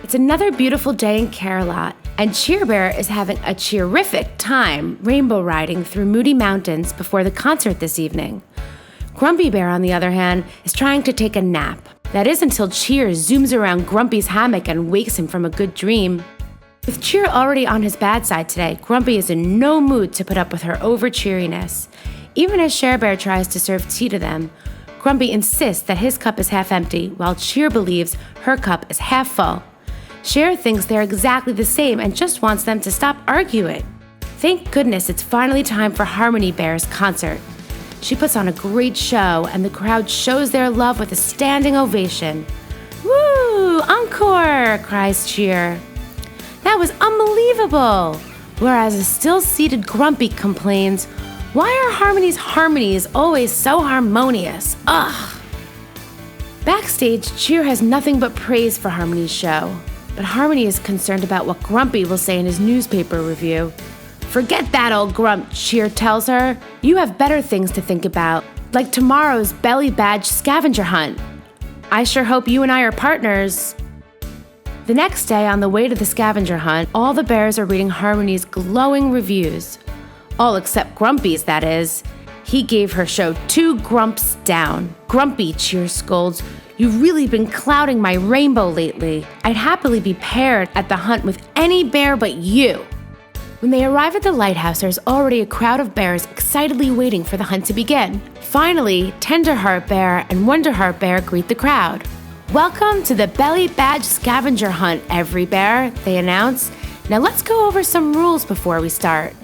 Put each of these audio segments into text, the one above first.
It's another beautiful day in Care-a-Lot, and Cheer Bear is having a cheerific time rainbow riding through Moody Mountains before the concert this evening. Grumpy Bear, on the other hand, is trying to take a nap. That is until Cheer zooms around Grumpy's hammock and wakes him from a good dream. With Cheer already on his bad side today, Grumpy is in no mood to put up with her over-cheeriness. Even as Cher Bear tries to serve tea to them, Grumpy insists that his cup is half empty, while Cheer believes her cup is half full. Cher thinks they're exactly the same and just wants them to stop arguing. Thank goodness it's finally time for Harmony Bear's concert. She puts on a great show, and the crowd shows their love with a standing ovation. "Woo! Encore!" cries Cheer. "That was unbelievable!" Whereas a still-seated Grumpy complains, "Why are Harmony's harmonies always so harmonious? Ugh!" Backstage, Cheer has nothing but praise for Harmony's show, but Harmony is concerned about what Grumpy will say in his newspaper review. "Forget that, old grump," Cheer tells her. "You have better things to think about, like tomorrow's Belly Badge scavenger hunt. I sure hope you and I are partners." The next day, on the way to the scavenger hunt, all the bears are reading Harmony's glowing reviews. All except Grumpy's, that is. He gave her show 2 grumps down. "Grumpy," Cheer scolds, "you've really been clouding my rainbow lately. I'd happily be paired at the hunt with any bear but you." When they arrive at the lighthouse, there's already a crowd of bears excitedly waiting for the hunt to begin. Finally, Tenderheart Bear and Wonderheart Bear greet the crowd. "Welcome to the Belly Badge scavenger hunt, every bear," they announce. "Now let's go over some rules before we start."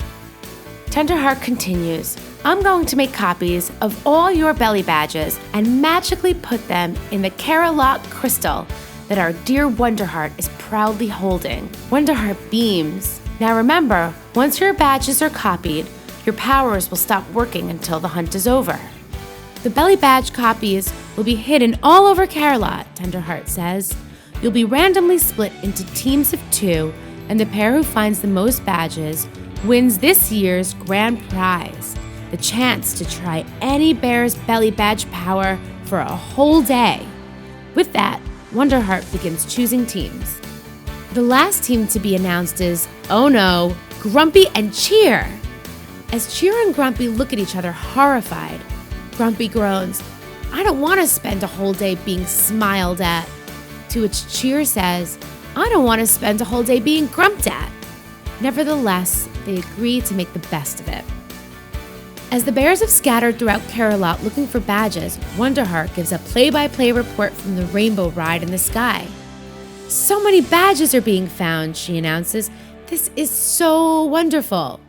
Tenderheart continues, "I'm going to make copies of all your belly badges and magically put them in the Care-a-Lot crystal that our dear Wonderheart is proudly holding." Wonderheart beams. "Now remember, once your badges are copied, your powers will stop working until the hunt is over." "The belly badge copies will be hidden all over Care-a-Lot," Tenderheart says. "You'll be randomly split into teams of 2, and the pair who finds the most badges wins this year's grand prize, the chance to try any bear's belly badge power for a whole day." With that, Wonderheart begins choosing teams. The last team to be announced is, oh no, Grumpy and Cheer. As Cheer and Grumpy look at each other horrified, Grumpy groans, "I don't want to spend a whole day being smiled at." To which Cheer says, "I don't want to spend a whole day being grumped at." Nevertheless, they agree to make the best of it. As the bears have scattered throughout Care-a-Lot looking for badges, Wonderheart gives a play-by-play report from the rainbow ride in the sky. "So many badges are being found," she announces. "This is so wonderful.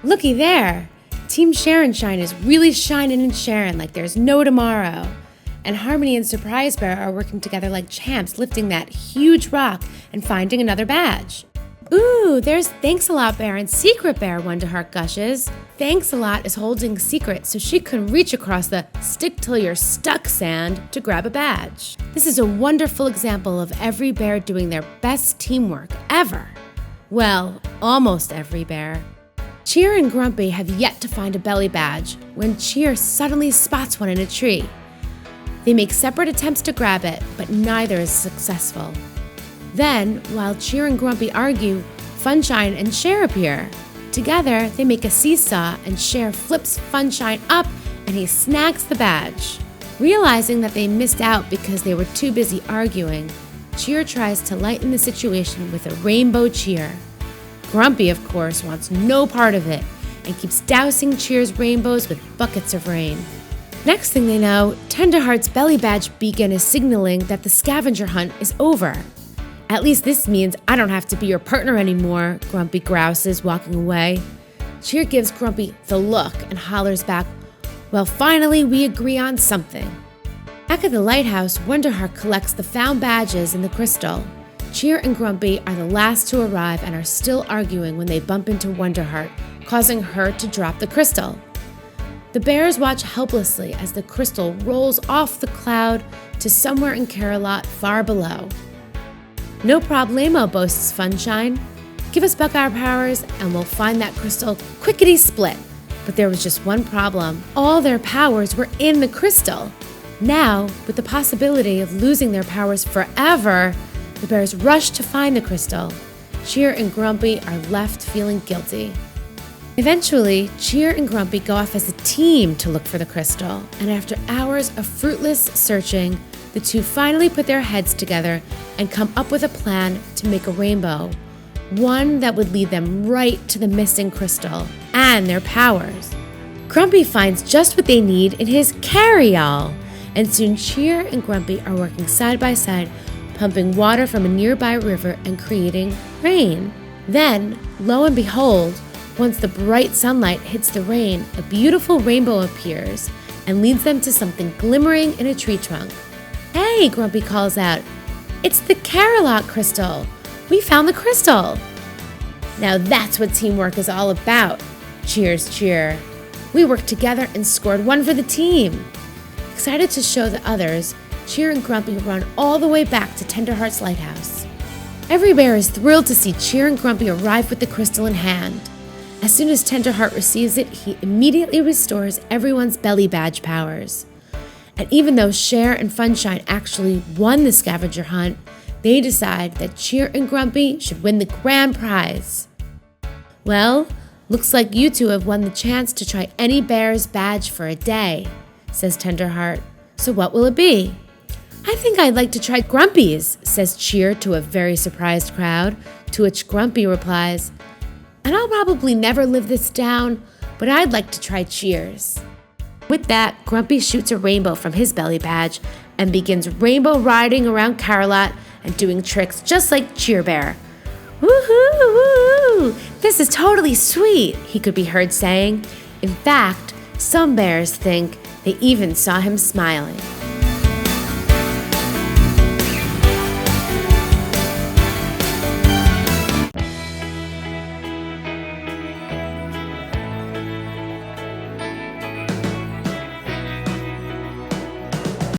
Looky there. Team Sharon Shine is really shining and sharing like there's no tomorrow. And Harmony and Surprise Bear are working together like champs, lifting that huge rock and finding another badge." "Ooh, there's Thanks-a-Lot Bear and Secret Bear," Wonderheart gushes. Thanks-a-Lot is holding Secret so she couldn't reach across the stick-till-you're-stuck sand to grab a badge. This is a wonderful example of every bear doing their best teamwork ever. Well, almost every bear. Cheer and Grumpy have yet to find a belly badge when Cheer suddenly spots one in a tree. They make separate attempts to grab it, but neither is successful. Then, while Cheer and Grumpy argue, Funshine and Cher appear. Together, they make a seesaw, and Cher flips Funshine up and he snags the badge. Realizing that they missed out because they were too busy arguing, Cheer tries to lighten the situation with a rainbow cheer. Grumpy, of course, wants no part of it and keeps dousing Cheer's rainbows with buckets of rain. Next thing they know, Tenderheart's belly badge beacon is signaling that the scavenger hunt is over. "At least this means I don't have to be your partner anymore," Grumpy grouses, walking away. Cheer gives Grumpy the look and hollers back, "Well, finally we agree on something." Back at the lighthouse, Wonderheart collects the found badges in the crystal. Cheer and Grumpy are the last to arrive and are still arguing when they bump into Wonderheart, causing her to drop the crystal. The bears watch helplessly as the crystal rolls off the cloud to somewhere in Care-a-Lot far below. "No problemo," boasts Funshine. "Give us back our powers and we'll find that crystal quickety-split." But there was just one problem. All their powers were in the crystal. Now, with the possibility of losing their powers forever, The bears rush to find the crystal. Cheer and Grumpy are left feeling guilty. Eventually, Cheer and Grumpy go off as a team to look for the crystal, and after hours of fruitless searching, the two finally put their heads together and come up with a plan to make a rainbow, one that would lead them right to the missing crystal and their powers. Grumpy finds just what they need in his carry-all, and soon Cheer and Grumpy are working side by side, pumping water from a nearby river and creating rain. Then, lo and behold, once the bright sunlight hits the rain, a beautiful rainbow appears and leads them to something glimmering in a tree trunk. "Hey," Grumpy calls out, "it's the Care-a-Lot crystal! We found the crystal!" Now that's what teamwork is all about. Cheers, cheer. We worked together and scored one for the team. Excited to show the others, Cheer and Grumpy run all the way back to Tenderheart's lighthouse. Every bear is thrilled to see Cheer and Grumpy arrive with the crystal in hand. As soon as Tenderheart receives it, he immediately restores everyone's belly badge powers. And even though Cher and Funshine actually won the scavenger hunt, they decide that Cheer and Grumpy should win the grand prize. "Well, looks like you two have won the chance to try any bear's badge for a day," says Tenderheart. "So what will it be?" "I think I'd like to try Grumpy's," says Cheer to a very surprised crowd, to which Grumpy replies, "And I'll probably never live this down, but I'd like to try Cheer's." With that, Grumpy shoots a rainbow from his belly badge and begins rainbow riding around Care-a-Lot and doing tricks just like Cheer Bear. "Woohoo, woo! This is totally sweet," he could be heard saying. In fact, some bears think they even saw him smiling.